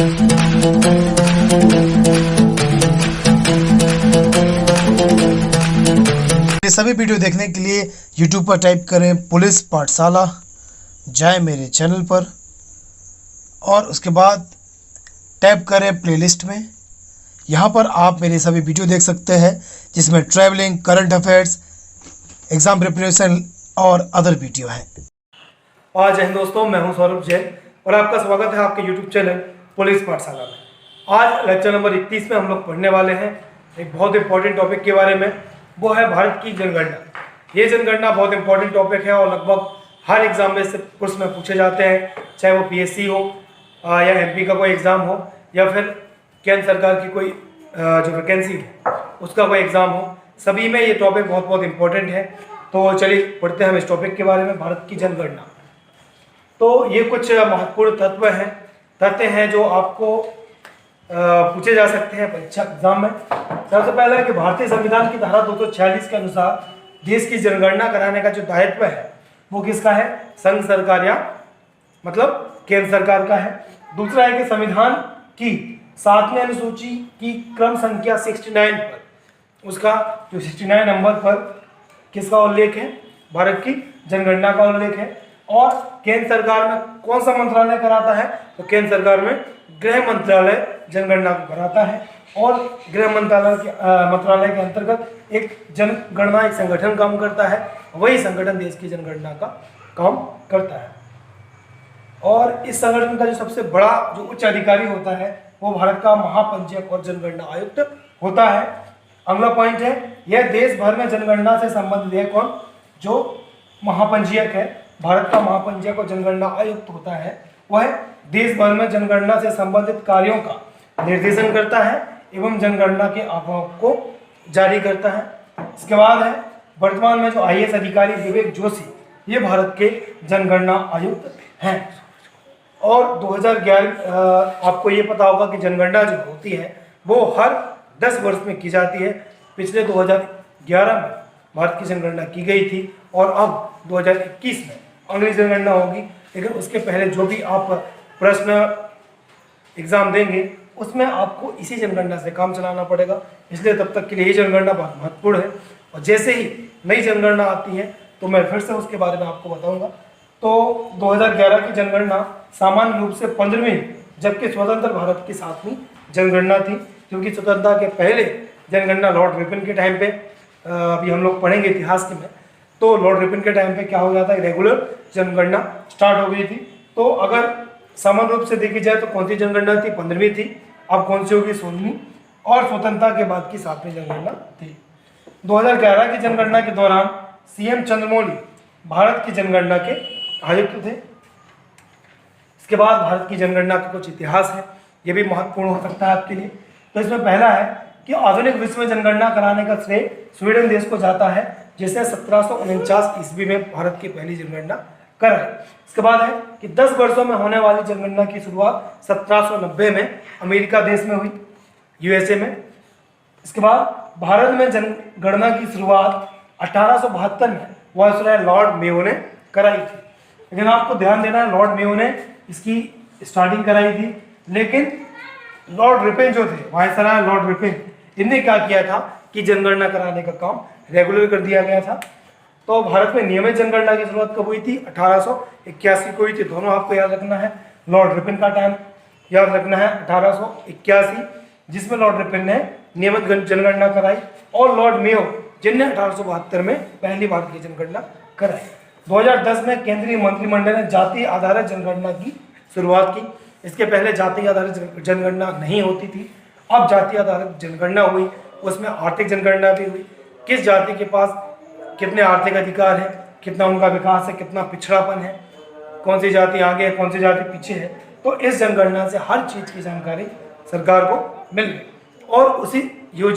ये सभी वीडियो देखने के लिए YouTube पर टाइप करें पुलिस पाठशाला, जाएं मेरे चैनल पर और उसके बाद टैप करें प्लेलिस्ट में। यहाँ पर आप मेरे सभी वीडियो देख सकते हैं जिसमें travelling, current affairs, exam preparation और अदर वीडियो हैं। आज है दोस्तों, मैं हूं सौरभ जैन और आपका स्वागत है आपके YouTube चैनल पुलिस पाठशाला में। आज लेक्चर नंबर 31 में हम लोग पढ़ने वाले हैं एक बहुत इंपॉर्टेंट टॉपिक के बारे में, वो है भारत की जनगणना। ये जनगणना बहुत इंपॉर्टेंट टॉपिक है और लगभग हर एग्जाम में से कोर्स में पूछे जाते हैं, चाहे वो PSC हो या MP का कोई एग्ज़ाम हो या फिर केंद्र सरकार की कोई जो वैकेंसी है उसका कोई एग्ज़ाम हो, सभी में ये टॉपिक बहुत बहुत इंपॉर्टेंट है। तो चलिए पढ़ते हैं हम इस टॉपिक के बारे में, भारत की जनगणना। तो ये कुछ महत्वपूर्ण तथ्य हैं जो आपको पूछे जा सकते हैं परीक्षा एग्जाम में। सबसे पहला है कि भारतीय संविधान की धारा 246 के अनुसार देश की जनगणना कराने का जो दायित्व है वो किसका है? संघ सरकार या मतलब केंद्र सरकार का है। दूसरा है कि संविधान की 7वीं अनुसूची की क्रम संख्या 69 पर, उसका जो 69 नंबर पर किसका उल्लेख है? भारत की जनगणना का उल्लेख है। और केंद्र सरकार में कौन सा मंत्रालय कराता है? तो केंद्र सरकार में गृह मंत्रालय जनगणना को कराता है और गृह मंत्रालय के अंतर्गत एक जनगणना एक संगठन काम करता है, वही संगठन देश की जनगणना का काम करता है। और इस संगठन का जो सबसे बड़ा जो उच्च अधिकारी होता है वो भारत का महापंजीयक और जनगणना आयुक्त होता है। अगला पॉइंट है, यह देश भर में जनगणना से संबंधित है कौन? जो महापंजीयक है, भारत का महापंजीयक और जनगणना आयुक्त होता है, वह देश भर में जनगणना से संबंधित कार्यों का निर्देशन करता है एवं जनगणना के आंकड़ों को जारी करता है। इसके बाद है वर्तमान में जो IAS अधिकारी विवेक जोशी, ये भारत के जनगणना आयुक्त हैं। और 2011 आपको ये पता होगा कि जनगणना जो होती है वो हर 10 वर्ष में की जाती है। पिछले 2011 में भारत की जनगणना की गई थी और अब 2021 में अगली जनगणना होगी, लेकिन उसके पहले जो भी आप प्रश्न एग्जाम देंगे उसमें आपको इसी जनगणना से काम चलाना पड़ेगा, इसलिए तब तक के लिए ये जनगणना बहुत महत्वपूर्ण है। और जैसे ही नई जनगणना आती है तो मैं फिर से उसके बारे में आपको बताऊंगा। तो 2011 की जनगणना सामान्य रूप से 15वीं, जबकि स्वतंत्र भारत की 7वीं जनगणना थी, क्योंकि स्वतंत्रता के पहले जनगणना लॉर्ड रिपन के टाइम पे, अभी हम लोग पढ़ेंगे इतिहास के में, तो लॉर्ड रिपन के टाइम पे क्या हो गया था, रेगुलर जनगणना स्टार्ट हो गई थी। तो अगर सामान्य रूप से देखी जाए तो कौन सी जनगणना थी? 15वीं थी। अब कौन सी होगी? 16वीं। और स्वतंत्रता के बाद की 7वीं जनगणना थी। 2011 की जनगणना के दौरान CM चंद्रमौली भारत की जनगणना के आयुक्त थे। इसके बाद भारत की जनगणना का कुछ इतिहास है, ये भी महत्वपूर्ण हो सकता है आपके लिए। तो इसमें पहला है कि आधुनिक विश्व में जनगणना कराने का श्रेय स्वीडन देश को जाता है, जिसने 1749 ईस्वी में भारत की पहली जनगणना कराई। इसके बाद है कि 10 वर्षों में होने वाली जनगणना की शुरुआत 1790 में अमेरिका देश में हुई, USA में। इसके बाद भारत में जनगणना की शुरुआत 1872 में वायसराय लॉर्ड मेयो ने कराई थी। लेकिन आपको ध्यान देना है, लॉर्ड मेयो ने इसकी स्टार्टिंग कराई थी, लेकिन लॉर्ड रिपन जो थे, वायसराय लॉर्ड रिपन, इनने क्या किया था कि जनगणना कराने का काम रेगुलर कर दिया गया था। तो भारत में नियमित जनगणना की शुरुआत कब हुई थी? 1881 को हुई थी। दोनों आपको याद रखना है, लॉर्ड रिपन का टाइम याद रखना है 1881, जिसमें लॉर्ड रिपन ने नियमित जनगणना कराई, और लॉर्ड मेयो जिनने 1872 में पहली भारत की जनगणना कराई। 2010 में केंद्रीय मंत्रिमंडल ने जाति आधारित जनगणना की शुरुआत की। इसके पहले जाति आधारित जनगणना नहीं होती थी, अब जाति आधारित जनगणना हुई। उसमें आर्थिक जनगणना भी हुई, किस जाति के पास कितने आर्थिक अधिकार है, कितना उनका विकास है, कितना पिछड़ापन है, कौन सी जाति आगे है, कौन सी जाति पीछे है। तो इस जनगणना से हर चीज़ की जानकारी सरकार को मिल गई और उसी जो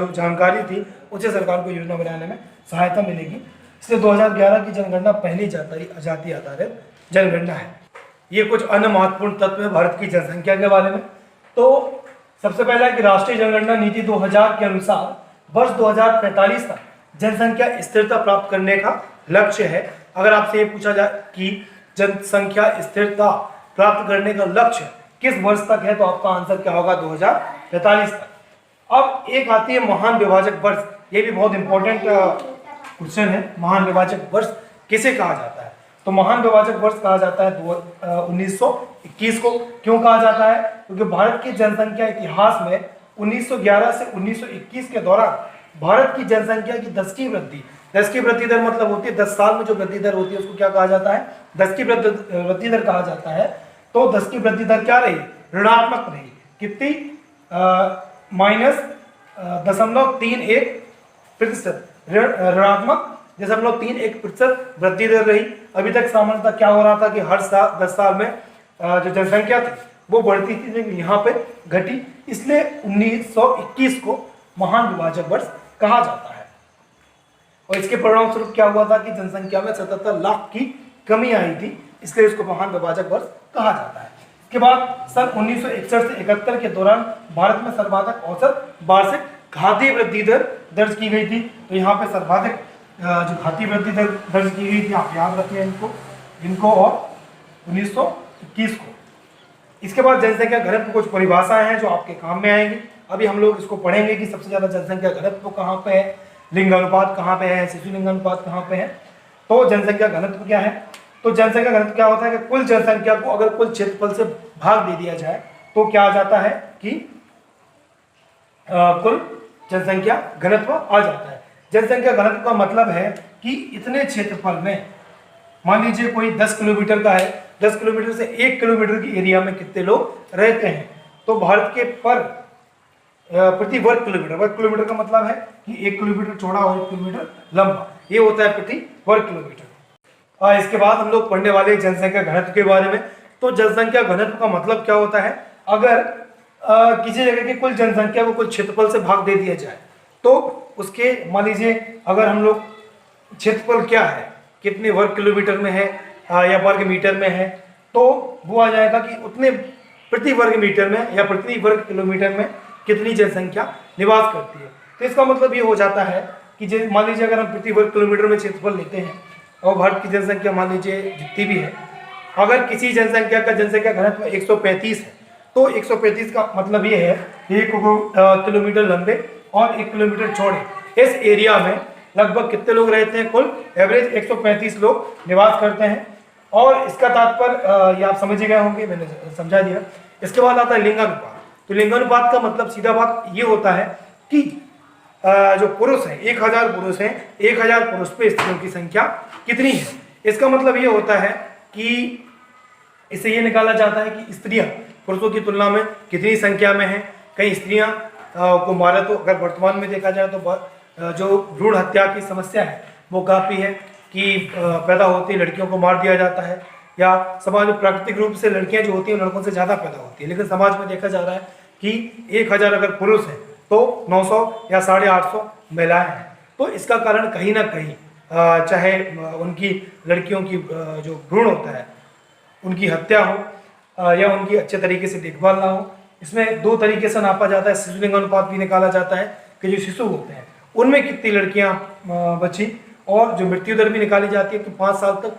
जानकारी थी उसे सरकार को योजना बनाने में सहायता मिलेगी। इसलिए 2011 की जनगणना पहली जाति आधारित जनगणना है। ये कुछ अन्य महत्वपूर्ण तत्व है भारत की जनसंख्या के बारे में। तो सबसे पहला है कि राष्ट्रीय जनगणना नीति 2000 के अनुसार वर्ष 2045 तक जनसंख्या स्थिरता प्राप्त करने का लक्ष्य है। अगर आपसे ये पूछा जाए कि जनसंख्या स्थिरता प्राप्त करने का लक्ष्य किस वर्ष तक है, तो आपका आंसर क्या होगा 2045 तक। अब एक आती है महान विभाजक वर्ष, ये भी बहुत इंपॉर्टेंट क्वेश्चन है। महान विभाजक वर्ष किसे कहा जाता है? तो महान विभाजक वर्ष कहा जाता है 1921 को। क्यों कहा जाता है? क्योंकि भारत की जनसंख्या इतिहास में 1911 से 1921 के दौरान भारत की जनसंख्या की 10 की वृद्धि, 10 की वृद्धि दर मतलब होती है 10 साल में जो वृद्धि दर होती है उसको क्या कहा जाता है? 10 की वृद्धि दर कहा जाता है। तो 10 की वृद्धि दर क्या रही? ऋणात्मक रही। कितनी? -0.31% ऋणात्मक 0.31% वृद्धि दर रही। अभी तक सामान्यतः क्या हो रहा था कि हर साल 10 साल में जो जनसंख्या थी वो बढ़ती थी, लेकिन यहाँ पे घटी, इसलिए 1921 को महान विभाजक वर्ष कहा जाता है। और इसके परिणाम स्वरूप क्या हुआ था कि जनसंख्या में 77 लाख की कमी आई थी, इसलिए इसको महान विभाजक वर्ष कहा जाता है। इसके बाद सन 1961 से 71 के दौरान भारत में सर्वाधिक औसत वार्षिक घातीय वृद्धि दर दर्ज की गई थी। तो यहाँ पे सर्वाधिक जो घातीय वृद्धि दर दर्ज की गई थी, आप याद रखिए इनको और 1921 को। इसके बाद जनसंख्या घनत्व कुछ परिभाषाएं हैं जो आपके काम में आएंगी। अभी हम लोग इसको पढ़ेंगे कि सबसे ज्यादा जनसंख्या घनत्व कहाँ पे है, लिंगानुपात कहाँ पे है, शिशु लिंगानुपात कहाँ पे है। तो जनसंख्या घनत्व क्या है? तो जनसंख्या घनत्व क्या होता है कि कुल जनसंख्या को अगर कुल क्षेत्रफल से भाग दे दिया जाए तो क्या आ जाता है कि कुल जनसंख्या घनत्व आ जाता है। जनसंख्या घनत्व का मतलब है कि इतने क्षेत्रफल में, मान लीजिए कोई 10 किलोमीटर का है, 10 किलोमीटर से 1 किलोमीटर की एरिया में कितने लोग रहते हैं। तो भारत के प्रति वर्ग किलोमीटर का मतलब है कि 1 किलोमीटर चौड़ा और 1 किलोमीटर लंबा, ये होता है प्रति वर्ग किलोमीटर। इसके बाद हम लोग पढ़ने वाले जनसंख्या घनत्व के बारे में। तो जनसंख्या घनत्व का मतलब क्या होता है? अगर किसी जगह की कुल जनसंख्या को कुल क्षेत्रफल से भाग दे दिया जाए तो उसके, मान लीजिए अगर हम लोग क्षेत्रफल क्या है, कितने वर्ग किलोमीटर में है या वर्ग मीटर में है, तो वो आ जाएगा कि उतने प्रति वर्ग मीटर में या प्रति वर्ग किलोमीटर में कितनी जनसंख्या निवास करती है। तो इसका मतलब ये हो जाता है कि मान लीजिए अगर हम प्रति वर्ग किलोमीटर में क्षेत्रफल लेते हैं और भारत की जनसंख्या मान लीजिए जितनी भी है, अगर किसी जनसंख्या का जनसंख्या घनत्व 135 है तो 135 का मतलब ये है 1 किलोमीटर लंबे और 1 किलोमीटर चौड़े इस एरिया में लगभग कितने लोग रहते हैं? कुल एवरेज 135 लोग निवास करते हैं। और इसका तात्पर्य ये आप समझ गए होंगे, मैंने समझा दिया। इसके बाद आता है लिंगानुपात। तो लिंगानुपात का मतलब सीधा बात ये होता है कि जो पुरुष हैं, 1000 पुरुष हैं, 1000 पुरुष पे स्त्रियों की संख्या कितनी है। इसका मतलब ये होता है कि इससे ये निकाला जाता है कि स्त्रियां पुरुषों की तुलना में कितनी संख्या में हैं। कई स्त्रियां को मारा, तो अगर वर्तमान में देखा जाए तो जो भ्रूण हत्या की समस्या है वो काफ़ी है कि पैदा होती लड़कियों को मार दिया जाता है, या समाज में प्राकृतिक रूप से लड़कियां जो होती हैं लड़कों से ज़्यादा पैदा होती है, लेकिन समाज में देखा जा रहा है कि 1000 अगर पुरुष हैं तो 900 या 850 महिलाएं हैं। तो इसका कारण कहीं ना कहीं चाहे उनकी लड़कियों की जो भ्रूण होता है उनकी हत्या हो या उनकी अच्छे तरीके से देखभाल ना हो। इसमें 2 तरीके से नापा जाता है। शिशु लिंगानुपात भी निकाला जाता है कि जो शिशु होते हैं उनमें कितनी लड़कियां बची, और जो मृत्यु दर भी निकाली जाती है कि 5 साल तक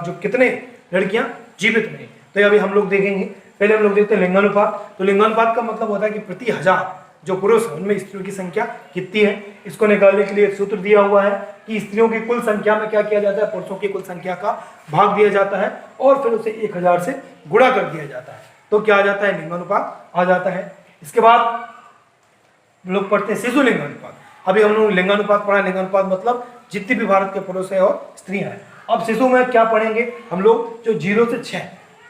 जो कितने लड़कियां जीवित रही। तो अभी हम लोग देखेंगे, पहले हम लोग देखते हैं लिंगानुपात। तो लिंगानुपात का मतलब होता है कि प्रति 1000 जो पुरुष हैं उनमें स्त्रियों की संख्या कितनी है। इसको निकालने के लिए एक सूत्र दिया हुआ है कि स्त्रियों की कुल संख्या में क्या किया जाता है, पुरुषों की कुल संख्या का भाग दिया जाता है और फिर उसे 1000 से गुणा कर दिया जाता है, तो क्या आ जाता है? लिंगानुपात आ जाता है। इसके बाद लोग पढ़ते हैं शिशु लिंगानुपात। अभी हम लोग लिंगानुपात पढ़ा। लिंगानुपात मतलब जितने भी भारत के पुरुष है और स्त्रियां हैं। अब शिशु में क्या पढ़ेंगे हम लोग? जो 0 से 6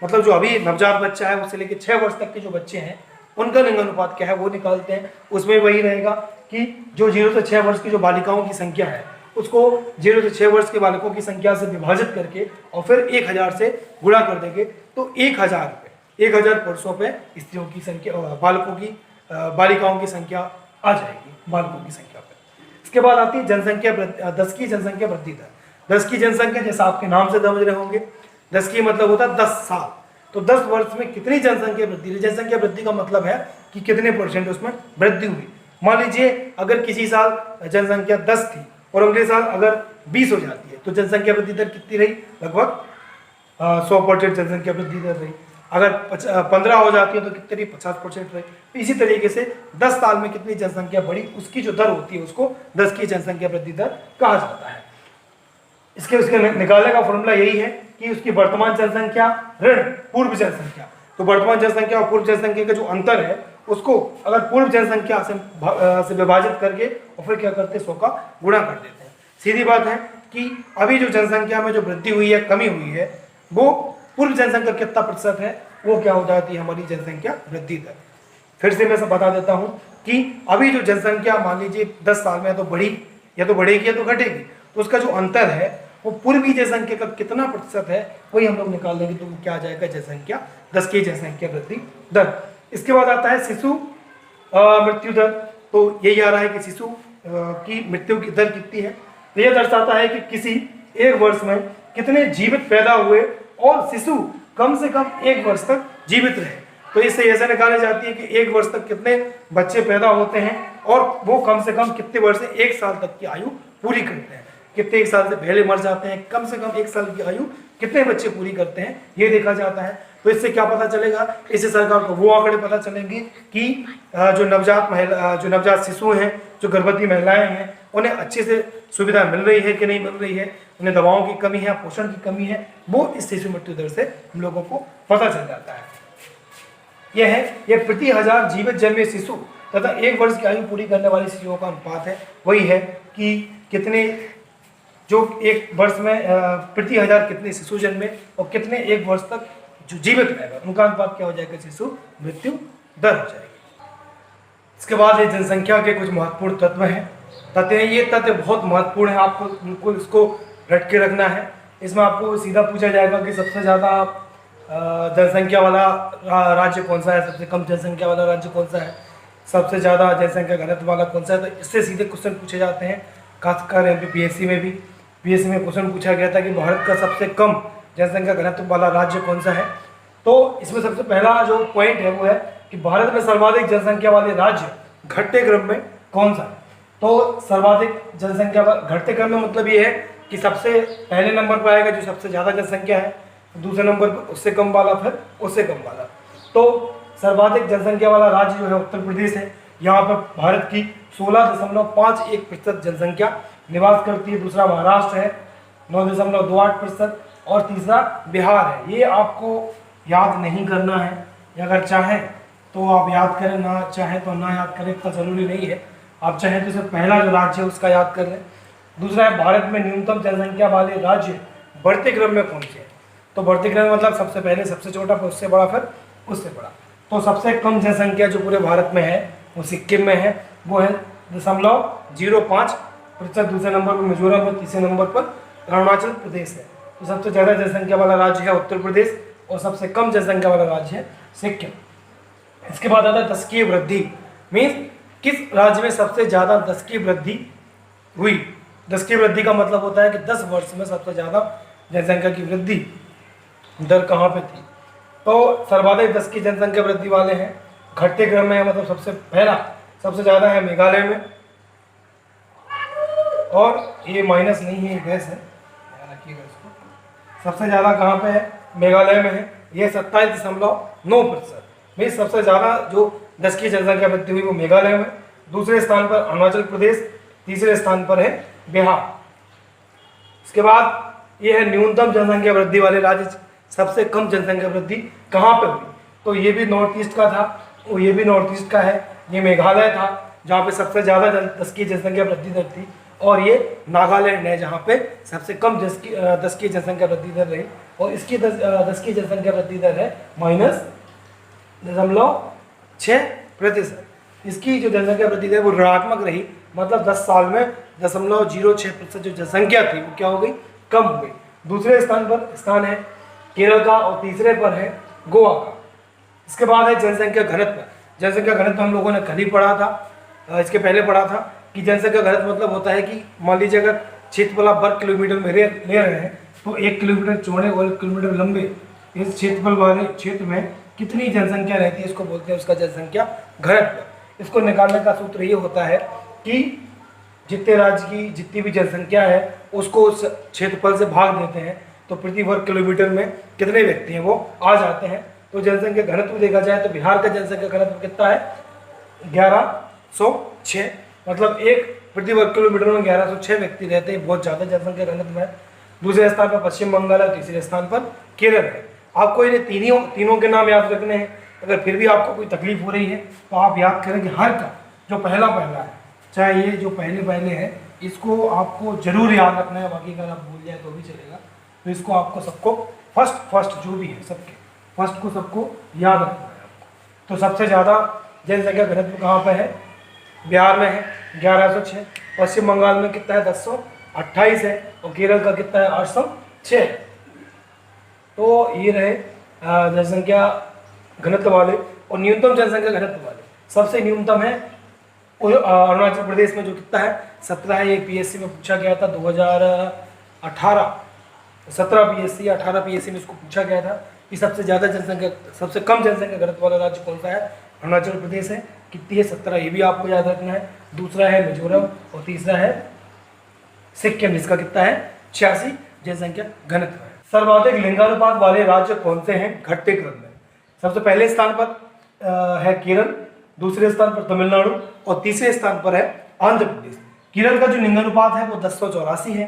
मतलब जो अभी नवजात बच्चा है उससे लेकर 6 वर्ष तक के जो बच्चे हैं उनका लिंगानुपात क्या है वो निकालते हैं। उसमें वही रहेगा कि जो 0 से 6 वर्ष की जो बालिकाओं की संख्या है उसको 0 से 6 वर्ष के बालकों की संख्या से विभाजित करके और फिर 1000 से गुणा कर देंगे तो 1000 पुरुषों पे स्त्रियों की संख्या, बालकों की बालिकाओं की संख्या आ जाएगी बालकों की संख्या पे। इसके बाद आती है जनसंख्या 10 की जनसंख्या वृद्धि दर। 10 की जनसंख्या जैसा आपके नाम से समझ रहे होंगे, 10 की मतलब होता है 10 साल। तो 10 वर्ष में कितनी जनसंख्या वृद्धि हुई। जनसंख्या वृद्धि का मतलब है कि कितने % उसमें वृद्धि हुई। मान लीजिए अगर किसी साल जनसंख्या 10 थी और अगले साल अगर 20 हो जाती है तो जनसंख्या वृद्धि दर कितनी रही? लगभग 100% जनसंख्या वृद्धि दर रही। अगर 15 हो जाती है तो कितनी 50% रहे। तो इसी तरीके से 10 साल में कितनी जनसंख्या बढ़ी उसकी जो दर होती है उसको 10 की जनसंख्या वृद्धि दर कहा जाता है। उसके निकालने का फॉर्मूला यही है कि उसकी वर्तमान जनसंख्या ऋण पूर्व जनसंख्या, तो वर्तमान जनसंख्या और पूर्व जनसंख्या का जो अंतर है उसको अगर पूर्व जनसंख्या से विभाजित करके और फिर क्या करते हैं 100 का गुणा कर देते हैं। सीधी बात है कि अभी जो जनसंख्या में जो वृद्धि हुई है, कमी हुई है, वो पूर्व जनसंख्या कितना प्रतिशत है, वो क्या हो जाती है हमारी जनसंख्या वृद्धि दर। फिर से मैं सब बता देता हूँ कि अभी जो जनसंख्या मान लीजिए 10 साल में या तो बढ़ेगी या तो घटेगी, तो उसका जो अंतर है वो पूर्वी जनसंख्या का कितना प्रतिशत है वही हम लोग निकाल लेंगे, तो क्या आ जाएगा जनसंख्या 10 की जनसंख्या वृद्धि दर। इसके बाद आता है शिशु मृत्यु दर। तो यही आ रहा है कि शिशु की मृत्यु की दर कितनी है। तो यह दर्शाता है कि किसी एक वर्ष में कितने जीवित पैदा हुए और शिशु कम से कम 1 वर्ष तक जीवित रहे। तो इससे ऐसा निकाली जाती है कि 1 वर्ष तक कितने बच्चे पैदा होते हैं और वो कम से कम कितने वर्ष से 1 साल तक की आयु पूरी करते हैं। कितने 1 साल से पहले मर जाते हैं, कम से कम 1 साल की आयु कितने बच्चे पूरी करते हैं, ये देखा जाता है। तो इससे क्या पता चलेगा, इससे सरकार को वो आंकड़े पता चलेंगे कि जो नवजात शिशु हैं, जो गर्भवती महिलाएं हैं, उन्हें अच्छे से सुविधा मिल रही है कि नहीं मिल रही है, उन्हें दवाओं की कमी है, पोषण की कमी है, वो इस शिशु मृत्यु दर से हम लोगों को पता चल जाता है। यह प्रति 1000 जीवित जन्मे शिशु तथा 1 वर्ष की आयु पूरी करने वाले शिशुओं का अनुपात है। वही है कि कितने जो 1 वर्ष में प्रति 1000 कितने शिशु जन्मे और कितने 1 वर्ष तक जो जीवित रहेगा, उनका अनुपात क्या हो जाएगा, शिशु मृत्यु दर हो जाएगी। इसके बाद ये जनसंख्या के कुछ महत्वपूर्ण तत्व हैं। ये तथ्य बहुत महत्वपूर्ण है, आपको बिल्कुल इसको रट के रखना है। इसमें आपको सीधा पूछा जाएगा कि सबसे ज़्यादा जनसंख्या वाला राज्य कौन सा है, सबसे कम जनसंख्या वाला राज्य कौन सा है, सबसे ज़्यादा जनसंख्या घनत्व वाला कौन सा है। तो इससे सीधे क्वेश्चन पूछे जाते हैं। खासकर पीएससी में क्वेश्चन पूछा गया था कि भारत का सबसे कम जनसंख्या घनत्व वाला राज्य कौन सा है। तो इसमें सबसे पहला जो पॉइंट है वो है कि भारत में सर्वाधिक जनसंख्या वाले राज्य घटते क्रम में कौन सा है। तो सर्वाधिक जनसंख्या घटते क्रम में मतलब ये है कि सबसे पहले नंबर पर आएगा जो सबसे ज़्यादा जनसंख्या है, दूसरे नंबर पर उससे कम वाला, फिर उससे कम वाला। तो सर्वाधिक जनसंख्या वाला राज्य जो है उत्तर प्रदेश है। यहाँ पर भारत की 16.51% जनसंख्या निवास करती है। दूसरा महाराष्ट्र है 9.28% और तीसरा बिहार है। ये आपको याद नहीं करना है, अगर चाहें तो आप याद करें, ना चाहें तो ना याद करें, इतना ज़रूरी नहीं है। आप चाहें तो सिर्फ पहला जो राज्य है उसका याद कर लें। दूसरा है भारत में न्यूनतम जनसंख्या वाले राज्य बढ़ते क्रम में कौन से हैं। तो बढ़ते क्रम में मतलब सबसे पहले सबसे छोटा, फिर उससे बड़ा, फिर उससे बड़ा। तो सबसे कम जनसंख्या जो पूरे भारत में है वो सिक्किम में है, वो है 0.05%। दूसरे नंबर पर मिजोरम है, तीसरे नंबर पर अरुणाचल प्रदेश है। तो सबसे ज़्यादा जनसंख्या वाला राज्य है उत्तर प्रदेश और सबसे कम जनसंख्या वाला राज्य है सिक्किम। इसके बाद आता है दशकीय वृद्धि, मीन्स किस राज्य में सबसे ज़्यादा दशकीय वृद्धि हुई। दशकीय वृद्धि का मतलब होता है कि 10 वर्ष में सबसे ज़्यादा जनसंख्या की वृद्धि दर कहाँ पे थी। तो सर्वाधिक 10 की जनसंख्या वृद्धि वाले हैं, घटते क्रम में है, मतलब सबसे पहला सबसे ज़्यादा है मेघालय में, और ये माइनस नहीं है, ये गैस है, ध्यान रखिएगा इसको। सबसे ज़्यादा कहाँ पे है, मेघालय में है, ये 27.9%। में सबसे ज़्यादा जो 10 की जनसंख्या वृद्धि हुई वो मेघालय में। दूसरे स्थान पर अरुणाचल प्रदेश, तीसरे स्थान पर है बिहार। इसके बाद ये है न्यूनतम जनसंख्या वृद्धि वाले राज्य, सबसे कम जनसंख्या वृद्धि कहाँ पे हुई। तो ये भी नॉर्थ ईस्ट का था, और ये भी नॉर्थ ईस्ट का है। ये मेघालय था जहाँ पे सबसे ज़्यादा 10 की जनसंख्या वृद्धि दर थी, और ये नागालैंड है जहाँ पे सबसे कम 10 की जनसंख्या वृद्धि दर रही, और इसकी 10 की जनसंख्या वृद्धि दर है -0.6%। इसकी जो जनसंख्या वृद्धि दर वो ऋणात्मक रही, मतलब 10 साल में 0.06% जो जनसंख्या थी वो क्या हो गई, कम हो गई। दूसरे स्थान है केरल का और तीसरे पर है गोवा का। इसके बाद है जनसंख्या घनत्व। जनसंख्या घनत्व हम लोगों ने कल ही पढ़ा था, इसके पहले पढ़ा था कि जनसंख्या घनत्व मतलब होता है कि मान लीजिए अगर क्षेत्रफल आप वर्ग किलोमीटर में ले रहे हैं तो 1 किलोमीटर चौड़े और 1 किलोमीटर लंबे इस क्षेत्रफल वाले क्षेत्र में कितनी जनसंख्या रहती है, इसको बोलते हैं उसका जनसंख्या घनत्व। इसको निकालने का सूत्र ये होता है कि जितने राज्य की जितनी भी जनसंख्या है उसको उस क्षेत्रफल से भाग देते हैं, तो प्रति वर्ग किलोमीटर में कितने व्यक्ति हैं वो आ जाते हैं। तो जनसंख्या घनत्व देखा जाए तो बिहार का जनसंख्या घनत्व कितना है 1106, मतलब 1 प्रति वर्ग किलोमीटर में 1106 व्यक्ति रहते हैं, बहुत ज़्यादा जनसंख्या घनत्व है। दूसरे स्थान पर पश्चिम बंगाल है, तीसरे स्थान पर केरल है। आपको ये तीनों के नाम याद रखने हैं। अगर फिर भी आपको कोई तकलीफ हो रही है तो आप याद करें कि हर का जो पहला है, चाहे ये जो पहले है, इसको आपको जरूर याद रखना है। बाकी अगर आप भूल जाए तो भी चलेगा। तो इसको आपको सबको फर्स्ट जो भी है सबके फर्स्ट को सबको याद रखना है आपको। तो सबसे ज़्यादा जनसंख्या घनत्व कहाँ पर है? बिहार में है 1106, पश्चिम बंगाल में कितना है 1028 है, और केरल का कितना है 806। तो ये रहे जनसंख्या घनत्व वाले। और न्यूनतम जनसंख्या घनत्व वाले सबसे न्यूनतम है अरुणाचल प्रदेश में, जो कितना है 17 है। ये पीएससी में पूछा गया था 2018, 17 पीएससी 18 पीएससी में इसको पूछा गया था कि सबसे कम जनसंख्या घनत्व वाला राज्य कौन सा है? अरुणाचल प्रदेश है। कितनी है? 17। ये भी आपको याद रखना है। दूसरा है मिजोरम और तीसरा है सिक्किम, जिसका कितना है 86 जनसंख्या घनत्व है। सर्वाधिक लिंगानुपात वाले राज्य कौन से हैं घटते क्रम में? सबसे पहले स्थान पर है केरल, दूसरे स्थान पर तमिलनाडु और तीसरे स्थान पर है आंध्र प्रदेश। केरल का जो लिंगानुपात है वो 1084 है,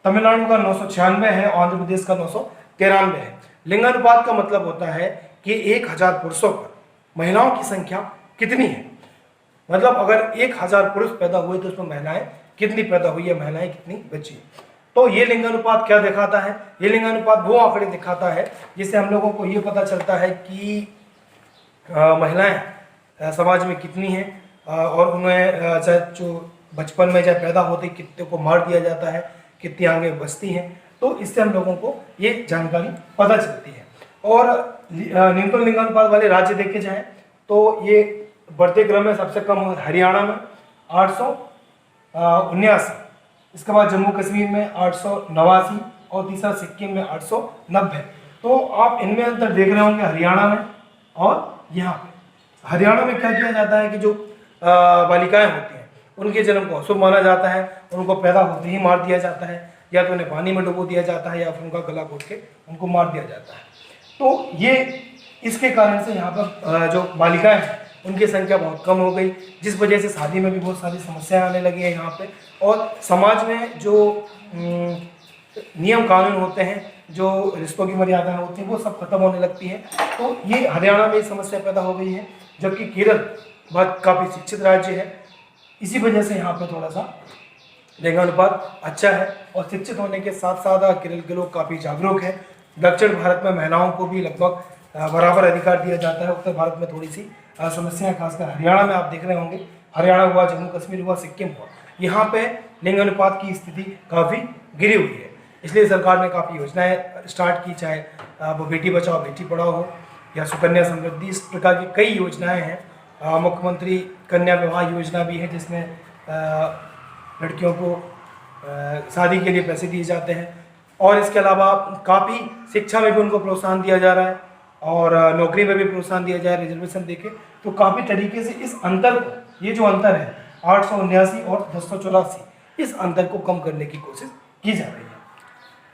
तमिलनाडु का 996 है, आंध्र प्रदेश का 993 है। लिंगानुपात का मतलब होता है कि 1000 पुरुषों पर महिलाओं की संख्या कितनी है। मतलब अगर 1000 पुरुष पैदा हुए तो उसमें महिलाएं कितनी पैदा हुई है, महिलाएं कितनी बची। तो ये लिंगानुपात क्या दिखाता है? ये लिंगानुपात वो आंकड़े दिखाता है जिससे हम लोगों को ये पता चलता है कि महिलाएं समाज में कितनी हैं और उन्हें चाहे जो बचपन में चाहे पैदा होते कितने को मार दिया जाता है, कितनी आगे बचती हैं। तो इससे हम लोगों को ये जानकारी पता चलती है। और न्यूनतम लिंगानुपात वाले राज्य देखे जाएं तो ये बढ़ते क्रम में सबसे कम हरियाणा में 879, इसके बाद जम्मू कश्मीर में 889 और तीसरा सिक्किम में 890। तो आप इनमें अंतर देख रहे होंगे हरियाणा में और यहाँ पे। हरियाणा में क्या किया जाता है कि जो बालिकाएं होती हैं उनके जन्म को अशुभ माना जाता है, उनको पैदा होते ही मार दिया जाता है, या तो उन्हें पानी में डुबो दिया जाता है या फिर उनका गला घोट के उनको मार दिया जाता है। तो ये इसके कारण से यहाँ पर जो बालिकाएं हैं उनकी संख्या बहुत कम हो गई, जिस वजह से शादी में भी बहुत सारी समस्याएं आने लगी है यहाँ पे। और समाज में जो नियम कानून होते हैं, जो रिश्तों की मर्यादाएं होती हैं, वो सब खत्म होने लगती है। तो ये हरियाणा में समस्या पैदा हो गई है, जबकि केरल बहुत काफ़ी शिक्षित राज्य है, इसी वजह से यहाँ पे थोड़ा सा लिंगानुपात अच्छा है। और शिक्षित होने के साथ साथ केरल के लोग काफ़ी जागरूक हैं। दक्षिण भारत में महिलाओं को भी लगभग बराबर अधिकार दिया जाता है। उत्तर भारत में थोड़ी सी समस्याएं, खासकर हरियाणा में आप देख रहे होंगे, हरियाणा हुआ, जम्मू कश्मीर हुआ, सिक्किम हुआ, यहाँ पे लिंगानुपात की स्थिति काफ़ी गिरी हुई है। इसलिए सरकार ने काफ़ी योजनाएं स्टार्ट की, चाहे वो बेटी बचाओ बेटी पढ़ाओ हो या सुकन्या समृद्धि, इस प्रकार की कई योजनाएं हैं। मुख्यमंत्री कन्या विवाह योजना भी है, जिसमें लड़कियों को शादी के लिए पैसे दिए जाते हैं। और इसके अलावा काफ़ी शिक्षा में भी उनको प्रोत्साहन दिया जा रहा है और नौकरी में भी प्रोत्साहन दिया जा रहा है रिजर्वेशन देके। तो काफ़ी तरीके से इस अंतर को, ये जो अंतर है 879 और 1084, इस अंतर को कम करने की कोशिश की जा रही है।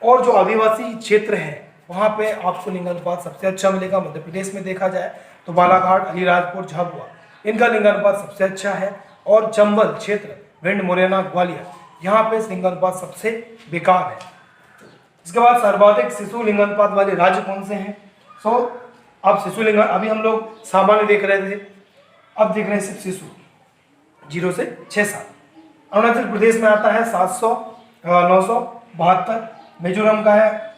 और जो आदिवासी क्षेत्र हैं वहाँ पे आपको लिंगानुपात सबसे अच्छा मिलेगा। मध्य प्रदेश में देखा जाए तो बालाघाट, अलीराजपुर, झाबुआ, इनका लिंगानुपात सबसे अच्छा है। और चंबल क्षेत्र, भिंड, मुरैना, ग्वालियर, यहाँ पे लिंगानुपात सबसे बेकार है। इसके बाद सर्वाधिक शिशु लिंगानुपात वाले राज्य कौन से हैं? अब शिशु लिंग, अभी हम लोग सामान्य देख रहे थे, अब देख रहे हैं सिर्फ शिशु 0 से 6 साल। अरुणाचल प्रदेश में आता है 972, मिजोरम का है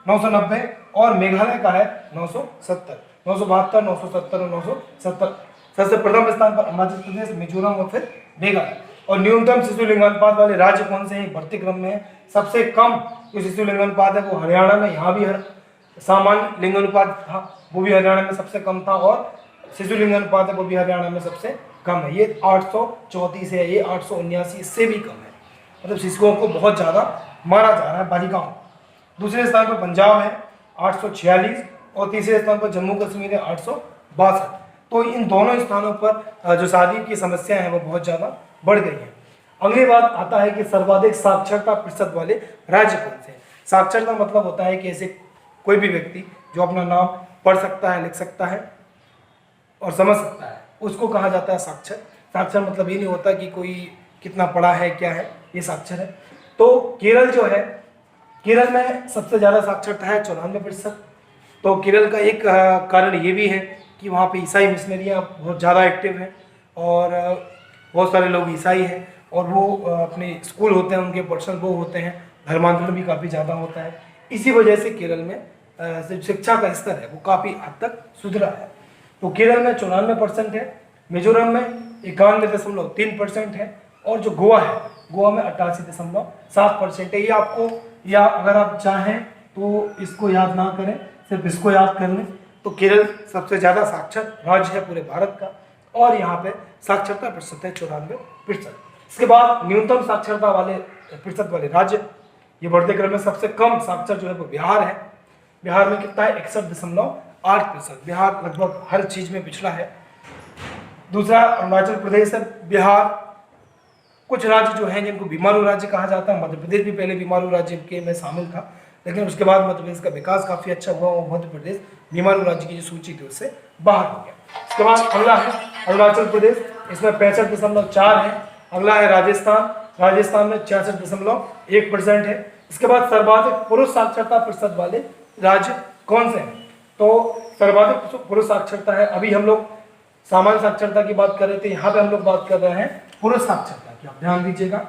990 और मेघालय का है 970, 972, 970 और 970। सबसे प्रथम स्थान पर अरुणाचल प्रदेश, मिजोरम और फिर मेघालय। और न्यूनतम शिशु लिंगानुपात वाले राज्य कौन से हैं? बढ़ते क्रम में है। सबसे कम जो शिशु लिंगानुपात है वो हरियाणा में, यहाँ भी सामान्य लिंगानुपात था, वो भी हरियाणा में सबसे कम था, और शिशु लिंगानुपात है वो भी हरियाणा में सबसे कम है। ये 834 है, ये 879, इससे भी कम है। मतलब शिशुओं को बहुत ज़्यादा मारा जा रहा है, बालिकाओं। दूसरे स्थान पर पंजाब है 846 और तीसरे स्थान पर जम्मू कश्मीर है 862। तो इन दोनों स्थानों पर जो शादी की समस्या है वो बहुत ज़्यादा बढ़ गई है। अगली बात आता है कि सर्वाधिक साक्षरता प्रतिशत वाले राज्य कौन से हैं? साक्षरता मतलब होता है कि ऐसे कोई भी व्यक्ति जो अपना नाम पढ़ सकता है, लिख सकता है और समझ सकता है, उसको कहा जाता है साक्षर। साक्षर मतलब ये नहीं होता कि कोई कितना पढ़ा है, क्या है, ये साक्षर है। तो केरल जो है, केरल में सबसे ज़्यादा साक्षरता है 94%। तो केरल का एक कारण ये भी है कि वहाँ पे ईसाई मिशनरियाँ बहुत ज़्यादा एक्टिव हैं और बहुत सारे लोग ईसाई हैं और वो अपने स्कूल होते हैं, उनके पर्सनल वो होते हैं, धर्मांतरण भी काफ़ी ज़्यादा होता है। इसी वजह से केरल में शिक्षा का स्तर है वो काफ़ी हद तक सुधरा है। तो केरल में 94% है, मिजोरम में 91.3% है और जो गोवा है, गोवा में 88.7% है। ये आपको, या अगर आप चाहें तो इसको याद ना करें, सिर्फ इसको याद कर लें। तो केरल सबसे ज़्यादा साक्षर राज्य है पूरे भारत का और यहाँ पे साक्षरता प्रतिशत है 94%। इसके बाद न्यूनतम साक्षरता वाले प्रतिशत वाले राज्य, ये बढ़ते क्रम में सबसे कम साक्षर जो है वो बिहार है। बिहार में कितना है? 61.8%। बिहार लगभग हर चीज में पिछड़ा है। दूसरा अरुणाचल प्रदेश है। बिहार, कुछ राज्य जो हैं जिनको बीमारू राज्य कहा जाता है, मध्य प्रदेश भी पहले बीमारू राज्य के में शामिल था, लेकिन उसके बाद मध्य प्रदेश का विकास काफी अच्छा हुआ और मध्य प्रदेश बीमारू राज्य की जो सूची थी उससे बाहर हो गया। उसके बाद अगला है अरुणाचल प्रदेश, इसमें 65.4 है। अगला है राजस्थान, राजस्थान में 66.1% है। इसके बाद सर्वाधिक पुरुष साक्षरता प्रतिशत वाले राज्य कौन से हैं? तो सर्वाधिक पुरुष साक्षरता है, अभी हम लोग सामान्य साक्षरता की बात कर रहे थे, यहाँ पे हम लोग बात कर रहे हैं पुरुष साक्षरता की, आप ध्यान दीजिएगा।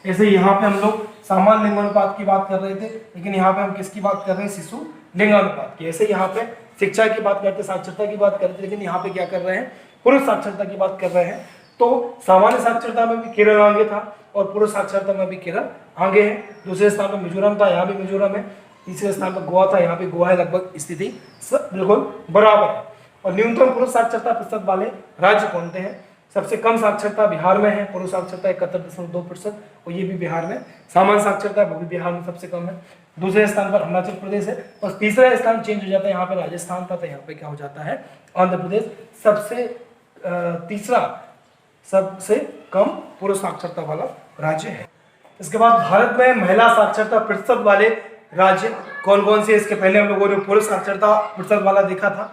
ऐसे यहाँ पे हम लोग सामान्य लिंगानुपात की बात कर रहे थे, लेकिन यहाँ पे हम किसकी बात कर रहे हैं? शिशु लिंगानुपात की। ऐसे यहाँ पे शिक्षा की बात करते, साक्षरता की बात करते, लेकिन यहाँ पे क्या कर रहे हैं? पुरुष साक्षरता की बात कर रहे हैं। तो सामान्य साक्षरता में भी केरल आगे था और पुरुष साक्षरता में भी केरल आगे है। दूसरे स्थान पर मिजोरम था, यहाँ भी मिजोरम है। तीसरे स्थान पर गोवा था, यहाँ पे गोवा है। लगभग स्थिति बिल्कुल बराबर है। और न्यूनतम पुरुष साक्षरता प्रतिशत वाले राज्य कौन से हैं? सबसे कम साक्षरता बिहार में है, पुरुष साक्षरता 71.2% और ये भी बिहार में। सामान्य साक्षरता वो भी बिहार में सबसे कम है। दूसरे स्थान पर अरुणाचल प्रदेश है और तीसरा स्थान चेंज हो जाता है, यहाँ पे राजस्थान था तो यहाँ पे क्या हो जाता है? आंध्र प्रदेश। सबसे तीसरा सबसे कम पुरुष साक्षरता वाला राज्य है। इसके बाद भारत में महिला साक्षरता प्रतिशत वाले राज्य कौन कौन से? इसके पहले हम लोगों ने पुरुष साक्षरता प्रतिशत वाला देखा था,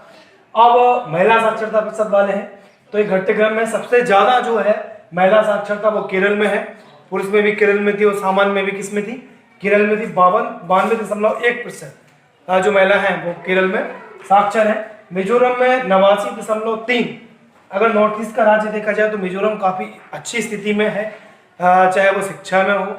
अब महिला साक्षरता प्रतिशत वाले हैं। तो ये घटते क्रम में सबसे ज्यादा जो है महिला साक्षरता वो केरल में है। पुरुष में भी केरल में थी और सामान्य में भी किसमें थी? केरल में थी। 92.1% जो महिला है वो केरल में साक्षर है। मिजोरम में 89.3। अगर नॉर्थ ईस्ट का राज्य देखा जाए तो मिजोरम काफी अच्छी स्थिति में है, चाहे वो शिक्षा में हो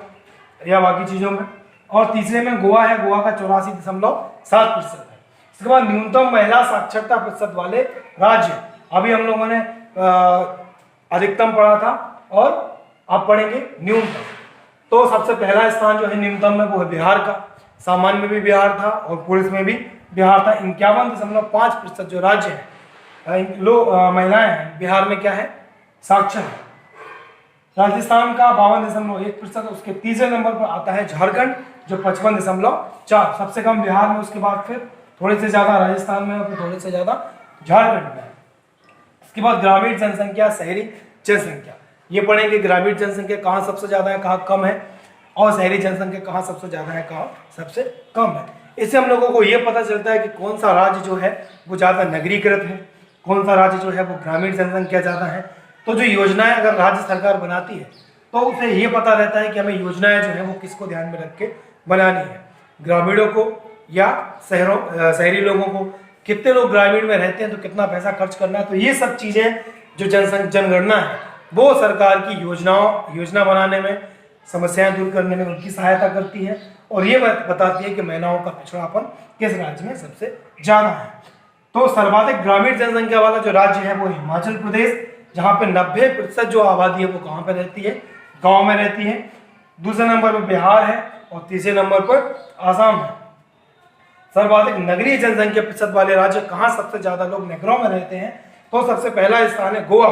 या बाकी चीजों में। और तीसरे में गोवा है, गोवा का 84.7% है। इसके बाद न्यूनतम महिला साक्षरता प्रतिशत वाले राज्य, अभी हम लोगों ने अधिकतम पढ़ा था और अब पढ़ेंगे न्यूनतम। तो सबसे पहला स्थान जो है न्यूनतम में वो है बिहार का। सामान्य में भी बिहार था और पुरुष में भी बिहार था। 51.5% जो राज्य है लोग महिलाएं हैं बिहार में क्या है? साक्षर है। राजस्थान का 52.1%। उसके तीसरे नंबर पर आता है झारखंड जो 55.4। सबसे कम बिहार में, उसके बाद फिर थोड़े से ज्यादा राजस्थान में और फिर थोड़े से ज्यादा झारखंड में। इसके बाद ग्रामीण जनसंख्या, शहरी जनसंख्या, ये पढ़ेंगे ग्रामीण जनसंख्या कहाँ सबसे ज्यादा है, कहाँ कम है, और शहरी जनसंख्या कहाँ सबसे ज्यादा है, कहाँ सबसे कम है। इससे हम लोगों को ये पता चलता है कि कौन सा राज्य जो है वो ज्यादा नगरीकृत है, कौन सा राज्य जो है वो ग्रामीण जनसंख्या ज्यादा है। तो जो योजनाएं अगर राज्य सरकार बनाती है तो उसे ये पता रहता है कि हमें योजनाएं जो है वो किसको ध्यान में रख के बनानी है, ग्रामीणों को या शहरी लोगों को। कितने लोग ग्रामीण में रहते हैं तो कितना पैसा खर्च करना है। तो ये सब चीजें जो जनगणना है वो सरकार की योजना बनाने में, समस्याएं दूर करने में उनकी सहायता करती है और ये बताती है कि महिलाओं का पिछड़ापन किस राज्य में सबसे ज्यादा है। तो सर्वाधिक ग्रामीण जनसंख्या वाला जो राज्य है वो हिमाचल प्रदेश, जहाँ पे 90% जो आबादी है वो कहाँ पे रहती है? गांव में रहती है। दूसरे नंबर पर बिहार है और तीसरे नंबर पर आसाम है। सर्वाधिक नगरीय जनसंख्या प्रतिशत वाले राज्य कहाँ सबसे ज्यादा लोग नगरों में रहते हैं? तो सबसे पहला स्थान है गोवा।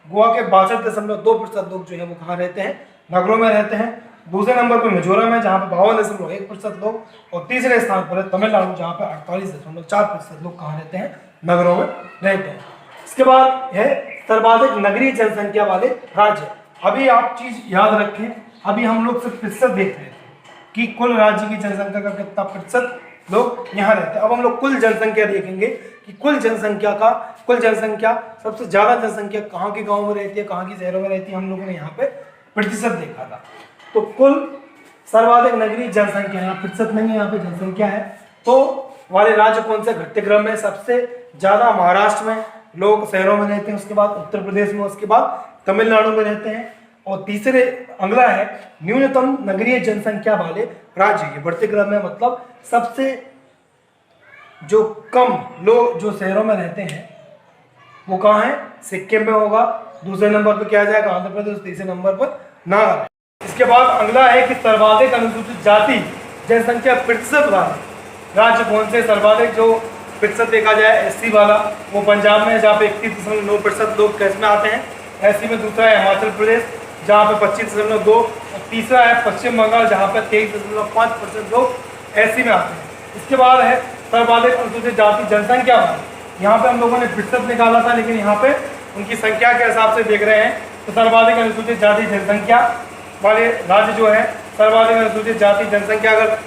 गोवा के 62.2% लोग जो है वो कहाँ रहते हैं? नगरों में रहते हैं। दूसरे नंबर पर मिजोरम है जहाँ पे 52.1% लोग, और तीसरे स्थान पर है तमिलनाडु जहाँ पे 48.4% लोग कहाँ रहते हैं? नगरों में रहते हैं। इसके बाद है सर्वाधिक नगरीय जनसंख्या वाले राज्य। अभी आप चीज याद रखें, अभी हम लोग सिर्फ प्रतिशत देख रहे थे कि कुल राज्य की जनसंख्या का कितना प्रतिशत लोग यहाँ रहते हैं। अब हम लोग कुल जनसंख्या देखेंगे कि कुल जनसंख्या सबसे ज़्यादा जनसंख्या कहाँ के गाँव में रहती है, कहाँ की शहरों में रहती है, हम लोगों ने यहाँ पे प्रतिशत देखा था। तो कुल सर्वाधिक नगरीय जनसंख्या, यहाँ प्रतिशत नहीं है, यहाँ पे जनसंख्या है, तो वाले राज्य कौन से घटते क्रम में सबसे ज़्यादा महाराष्ट्र में लोग शहरों में रहते हैं, उसके बाद उत्तर प्रदेश में, उसके बाद तमिलनाडु में रहते हैं, और तीसरे अगला है न्यूनतम नगरीय जनसंख्या वाले राज्य। ये बढ़ते क्रम में मतलब सबसे जो कम लोग जो शहरों में रहते हैं वो कहाँ है, सिक्किम में होगा, दूसरे नंबर पर क्या आ जाएगा आंध्र प्रदेश, तीसरे नंबर पर नागालैंड। इसके बाद अगला है कि सर्वाधिक अनुसूचित जाति जनसंख्या प्रतिशत वाले राज्य कौन से। सर्वाधिक जो प्रतिशत देखा जाए एससी वाला वो पंजाब में है, जहाँ पे 31.9% लोग कैश में आते हैं एससी में। दूसरा है हिमाचल प्रदेश जहाँ पे 25.2, और तीसरा है पश्चिम बंगाल जहाँ पे 23.5% लोग एससी में आते हैं। इसके बाद है सर्वाधिक अनुसूचित जाति जनसंख्या वाले, यहाँ पे हम लोगों ने प्रतिशत निकाला था, लेकिन यहाँ पे उनकी संख्या के हिसाब से देख रहे हैं। तो सर्वाधिक अनुसूचित जाति जनसंख्या वाले राज्य जो है, सर्वाधिक अनुसूचित जाति जनसंख्या अगर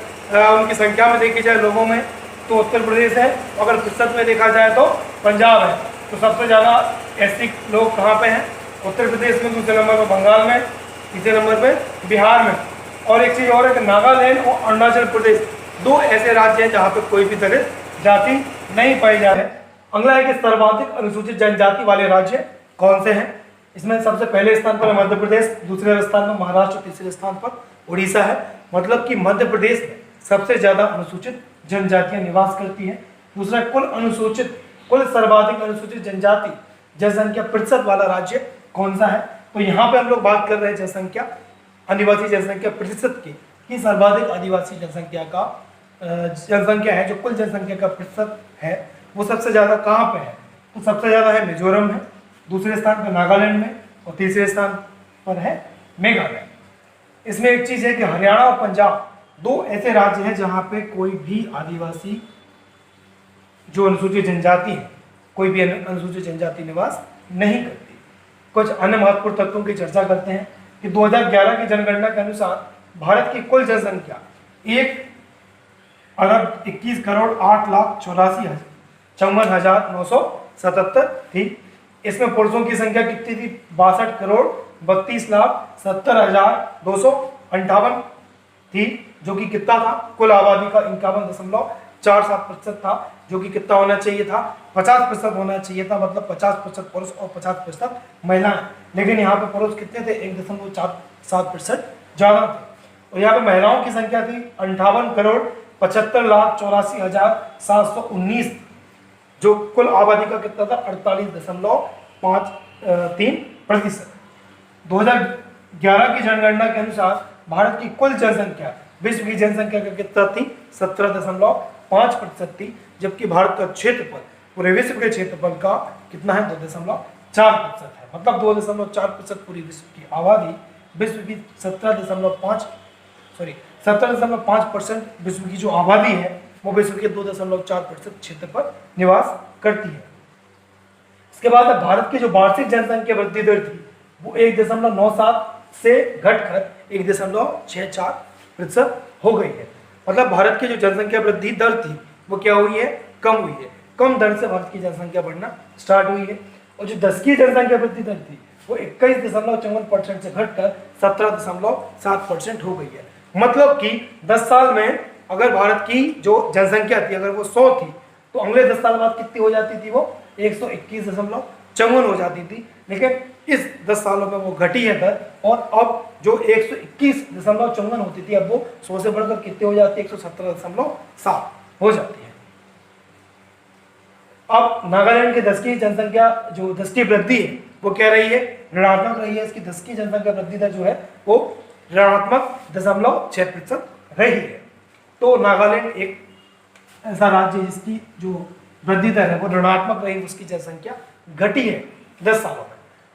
उनकी संख्या में देखी जाए लोगों में तो उत्तर प्रदेश है, अगर प्रतिशत में देखा जाए तो पंजाब है। तो सबसे ज़्यादा एससी लोग कहाँ पे हैं, उत्तर प्रदेश में, दूसरे नंबर पर बंगाल में, तीसरे नंबर पे बिहार में। और एक चीज़ और है कि नागालैंड और अरुणाचल प्रदेश दो ऐसे राज्य हैं जहाँ पे कोई भी तरह जाति नहीं पाई जा रही है। अगला है कि सर्वाधिक अनुसूचित जनजाति वाले राज्य कौन से हैं। इसमें सबसे पहले स्थान पर मध्य प्रदेश, दूसरे स्थान पर महाराष्ट्र, तीसरे स्थान पर उड़ीसा है। मतलब कि मध्य प्रदेश में सबसे ज़्यादा अनुसूचित जनजातियाँ निवास करती हैं। दूसरा कुल सर्वाधिक अनुसूचित जनजाति जनसंख्या प्रतिशत वाला राज्य कौन सा है। तो यहाँ पे हम लोग बात कर रहे हैं जनसंख्या, आदिवासी जनसंख्या प्रतिशत की, कि सर्वाधिक आदिवासी जनसंख्या है, जो कुल जनसंख्या का प्रतिशत है वो सबसे ज़्यादा कहाँ पे है। तो सबसे ज़्यादा है मिजोरम में, दूसरे स्थान पर नागालैंड में, और तीसरे स्थान पर है मेघालय। इसमें एक चीज़ है कि हरियाणा और पंजाब दो ऐसे राज्य हैं जहाँ पे कोई भी आदिवासी जो अनुसूचित जनजाति है, कोई भी अनुसूचित जनजाति निवास नहीं करती। कुछ अन्य महत्वपूर्ण तत्वों की चर्चा करते हैं कि 2011 की जनगणना के अनुसार भारत की कुल जनसंख्या 1,08,84,54,977 थी। इसमें पुरुषों की संख्या कितनी थी, 62,32,70,258 थी, जो कि कितना था, कुल आबादी का 51.47% था, जो कि कितना होना चाहिए था, 50% होना चाहिए था। मतलब 50% पुरुष और 50% महिलाएं। लेकिन यहाँ पे पुरुष कितने थे, 1.47% ज़्यादा थे। और यहाँ पे महिलाओं की संख्या थी 58,75,84,719, जो कुल आबादी का कितना था, 48.53%। 2011 की जनगणना के अनुसार भारत की कुल जनसंख्या विश्व की जनसंख्या का कितना थी, 17.5% थी, जबकि भारत का क्षेत्रफल पूरे विश्व के क्षेत्रफल का कितना है, 2.4% है। मतलब 2.4% पूरी विश्व की आबादी विश्व की 17.5% विश्व की जो आबादी है वो विश्व के 2.4% क्षेत्र पर निवास करती है। इसके बाद भारत की जो वार्षिक जनसंख्या वृद्धि दर थी वो 1.97 से घटकर 1.64% हो गई है। मतलब भारत की जो जनसंख्या वृद्धि दर थी वो क्या हुई है, कम हुई है। कम दर से भारत की जनसंख्या बढ़ना स्टार्ट हुई है। और जो दशकीय जनसंख्या वृद्धि दर थी वो 21.54% से घटकर 17.7% हो गई है। मतलब कि 10 साल में अगर भारत की जो जनसंख्या थी अगर वो 100 थी तो अगले 10 साल बाद कितनी हो जाती थी, वो 121.54 हो जाती थी। लेकिन इस 10 सालों में वो घटी है दर, और अब जो 121.54 होती थी अब वो 100 से बढ़कर कितनी हो जाती है, 117.7 हो जाती है। अब नागालैंड की दशकीय जनसंख्या जो दशकीय वृद्धि है वो क्या रही है, ऋणात्मक रही है। इसकी दशकीय जनसंख्या वृद्धि दर जो है वो ऋणात्मक 0.6% रही है। तो नागालैंड एक ऐसा राज्य है जिसकी जो वृद्धि दर है वो ऋणात्मक रही, उसकी जनसंख्या घटी है 10 सालों में।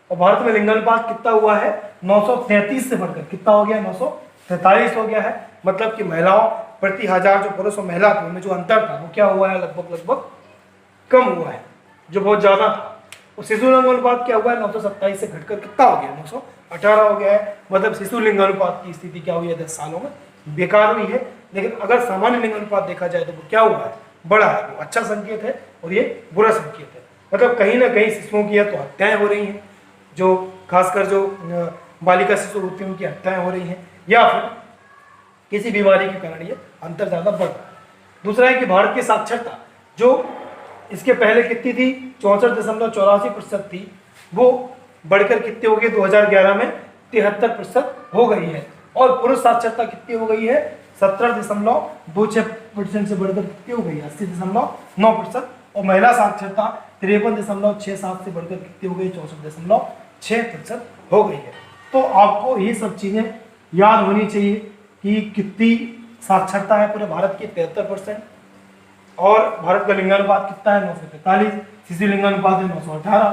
और भारत में लिंगानुपात कितना हुआ है, 933 से बढ़कर कितना हो गया, 943 हो गया है। मतलब कि महिलाओं प्रति 1000 जो पुरुष और महिला थे उनमें जो अंतर था वो क्या हुआ है, लगभग कम हुआ है, जो बहुत ज़्यादा था। और शिशु लिंगानुपात क्या हुआ है, 927 से घटकर कितना हो गया, 918 हो गया है। मतलब शिशु लिंगानुपात की स्थिति क्या हुई है 10 सालों में, बेकार हुई है, लेकिन अगर सामान्य लिंग अनुपात देखा जाए तो वो क्या हुआ है, बड़ा है। वो अच्छा संकेत है और ये बुरा संकेत है। मतलब कहीं ना कहीं शिशुओं की या तो हत्याएं हो रही हैं, जो खासकर जो बालिका शिशु होती हैं उनकी हत्याएं हो रही हैं, या फिर किसी बीमारी के कारण ये अंतर ज़्यादा बढ़ रहा है। दूसरा है कि भारत की साक्षरता जो इसके पहले कितनी थी, 64.84% थी, वो बढ़कर कितनी हो गई 2011 में 73% हो गई है। और पुरुष साक्षरता कितनी हो गई है, 17.26% से बढ़कर कितनी हो गई है, 80.9%। और महिला साक्षरता 53.67 से बढ़कर कितनी हो गई, 64.6% हो गई है। तो आपको ये सब चीजें याद होनी चाहिए कि कितनी साक्षरता है पूरे भारत की, 73%। और भारत का लिंगानुपात कितना है, 945। शिशु लिंगानुपात है 918।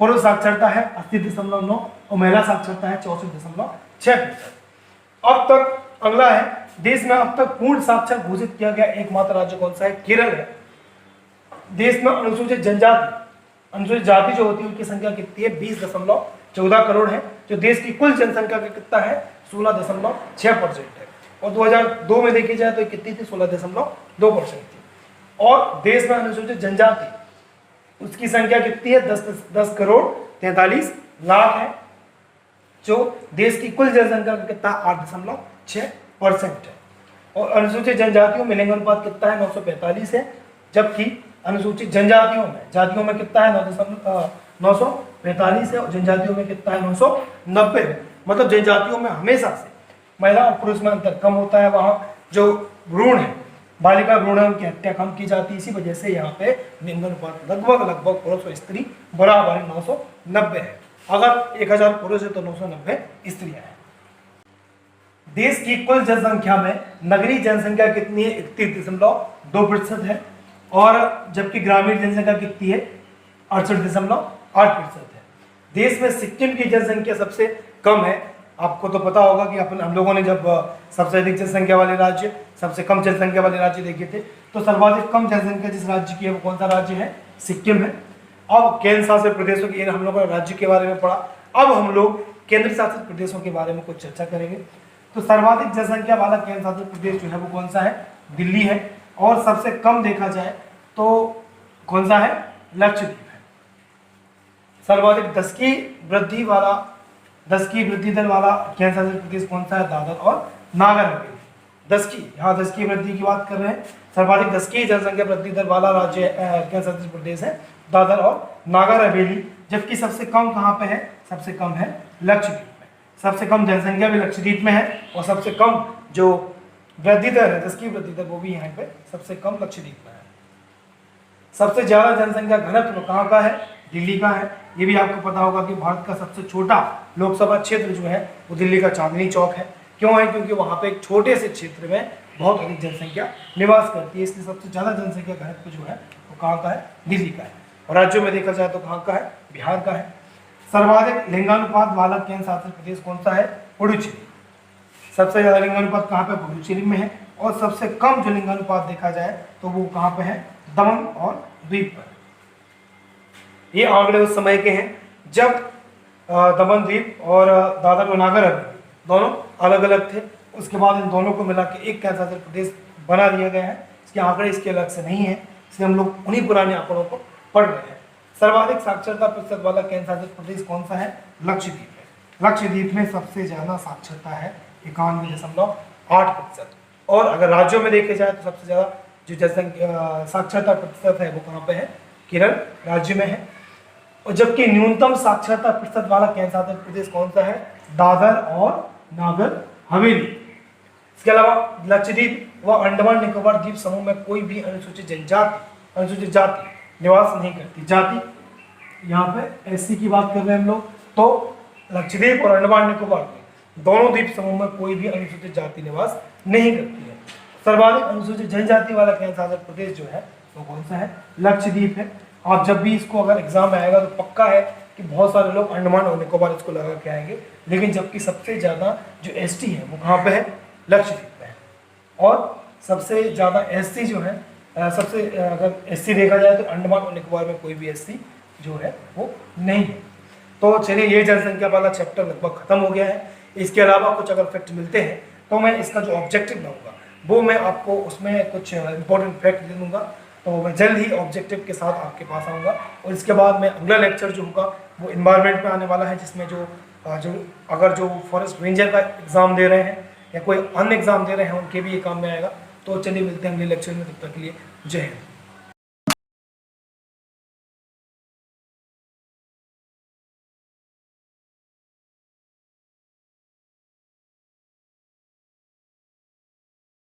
पुरुष साक्षरता है 80.9 और महिला साक्षरता है 64.6%। अब तक अगला है, देश में अब तक पूर्ण साक्षर घोषित किया गया एकमात्र राज्य कौन सा है, केरल है। देश में अनुसूचित जनजाति, अनुसूचित जाति जो होती है उनकी संख्या कितनी है, 20.14 करोड़ है, जो देश की कुल जनसंख्या का कितना है, 16.6% है। और 2002 में देखी जाए तो कितनी थी, 16.2% थी। और देश में अनुसूचित जनजाति उसकी संख्या कितनी है, 10 करोड़ 43 लाख है, जो देश की कुल जनसंख्या का कितना 8.6% है। और अनुसूचित जनजातियों में लिंग अनुपात कितना है, 945 है, जबकि अनुसूचित जातियों में कितना है, 945 है, और जनजातियों में कितना है, 990 है। मतलब जनजातियों में हमेशा से महिला और पुरुष में अंतर कम होता है, वहाँ जो भ्रूण है, बालिका भ्रूण है, उनकी हत्या कम की जाती है। इसी वजह से यहाँ पे लिंग अनुपात लगभग पुरुष और स्त्री बराबर है, 990 है। अगर 1000 पुरुष है तो 990 स्त्रियां हैं। देश की कुल जनसंख्या में नगरीय जनसंख्या कितनी है, 31.2% है, और जबकि ग्रामीण जनसंख्या कितनी है, 68.8% है। देश में सिक्किम की जनसंख्या सबसे कम है। आपको तो पता होगा कि हम लोगों ने जब सबसे अधिक जनसंख्या वाले राज्य, सबसे कम जनसंख्या वाले राज्य देखे थे, तो सर्वाधिक कम जनसंख्या जिस राज्य की है वो कौन सा राज्य है, सिक्किम है। अब केंद्र शासित प्रदेशों की, हम लोगों ने राज्य के बारे में पढ़ा, अब हम लोग केंद्र शासित प्रदेशों के बारे में कुछ चर्चा करेंगे। तो सर्वाधिक जनसंख्या वाला केंद्र शासित प्रदेश जो है वो कौन सा है, दिल्ली है। और सबसे कम देखा जाए तो कौन सा है, लक्षद्वीप है। सर्वाधिक 10 की वृद्धि दर वाला केंद्र शासित प्रदेश कौन सा है, दादर और नागर हवेली। 10 की वृद्धि की बात कर रहे हैं। सर्वाधिक 10 की जनसंख्या वृद्धि दर वाला राज्य केंद्र शासित प्रदेश है दादर और नागर हवेली। जबकि सबसे कम कहाँ पे है, सबसे कम है लक्षद्वीप में। सबसे कम जनसंख्या भी लक्षद्वीप में है, और सबसे कम जो वृद्धि दर है, 10 की वृद्धि दर, वो भी यहाँ पे सबसे कम लक्षद्वीप में है। सबसे ज्यादा जनसंख्या घनत्व कहाँ का है, दिल्ली का है। ये भी आपको पता होगा कि भारत का सबसे छोटा लोकसभा क्षेत्र जो है वो दिल्ली का चांदनी चौक है। क्यों है, क्योंकि वहाँ पे एक छोटे से क्षेत्र में बहुत अधिक जनसंख्या निवास करती है, इसलिए सबसे ज्यादा जनसंख्या घनत्व जो है वो कहाँ का है, दिल्ली का है। और राज्यों में देखा जाए तो कहाँ का है, बिहार का है। सर्वाधिक लिंगानुपात वाला केंद्र शासित प्रदेश कौन सा है, पुडुचेरी। सबसे ज्यादा लिंगानुपात कहाँ पे, पुडुचेरी में है। और सबसे कम जो लिंगानुपात देखा जाए तो वो कहाँ पे है, दमन और द्वीप पर। ये आंकड़े उस समय के हैं जब दमन द्वीप और दादर और नागर हवेली दोनों अलग अलग थे। उसके बाद इन दोनों को मिला के एक केंद्र शासित प्रदेश बना दिया गया है। इसके आंकड़े इसके अलग से नहीं है, इसलिए हम लोग उन्हीं पुराने आंकड़ों को पढ़ रहे हैं। सर्वाधिक साक्षरता प्रतिशत वाला केंद्र शासित प्रदेश कौन सा है, लक्षद्वीप है। लक्षद्वीप में सबसे ज्यादा साक्षरता है, 91.8%। और अगर राज्यों में देखे जाए तो सबसे ज्यादा जो जनसंख्या साक्षरता प्रतिशत है वो कहाँ पे है, केरल राज्य में है। और जबकि न्यूनतम साक्षरता प्रतिशत वाला केंद्र शासित प्रदेश कौन सा है, दादर और नागर हवेली। इसके अलावा लक्षद्वीप व अंडमान निकोबार द्वीप समूह में कोई भी अनुसूचित जाति निवास नहीं करती। जाति यहाँ पे एससी की बात कर रहे हैं हम लोग, तो लक्षद्वीप और अंडमान निकोबार दोनों द्वीप समूह में कोई भी अनुसूचित जाति निवास नहीं करती है। सर्वाधिक अनुसूचित जनजाति वाला केंद्र शासित प्रदेश जो है वो कौन सा है, लक्षद्वीप है। आप जब भी इसको अगर एग्जाम में आएगा तो पक्का है कि बहुत सारे लोग अंडमान और निकोबार इसको लगा के आएंगे, लेकिन जबकि सबसे ज़्यादा जो एसटी है वो कहाँ पे है, लक्षद्वीप में है। और सबसे ज़्यादा एससी जो है, सबसे अगर एससी देखा जाए तो अंडमान और निकोबार में कोई भी एससी जो है वो नहीं है। तो चलिए, ये जनसंख्या वाला चैप्टर लगभग खत्म हो गया है। इसके अलावा कुछ अगर फैक्ट मिलते हैं तो तो मैं इसका जो ऑब्जेक्टिव रहूँगा वो मैं आपको उसमें कुछ इंपॉर्टेंट फैक्ट दे दूँगा। तो मैं जल्द ही ऑब्जेक्टिव के साथ आपके पास आऊँगा और इसके बाद मैं अगला लेक्चर जो होगा वो इन्वायरमेंट में आने वाला है, जिसमें अगर जो फॉरेस्ट रेंजर का एग्ज़ाम दे रहे हैं या कोई अन्य एग्ज़ाम दे रहे हैं उनके भी ये काम में आएगा। तो चलिए मिलते हैं अगले लेक्चर में, तब तक के लिए जय हिंद।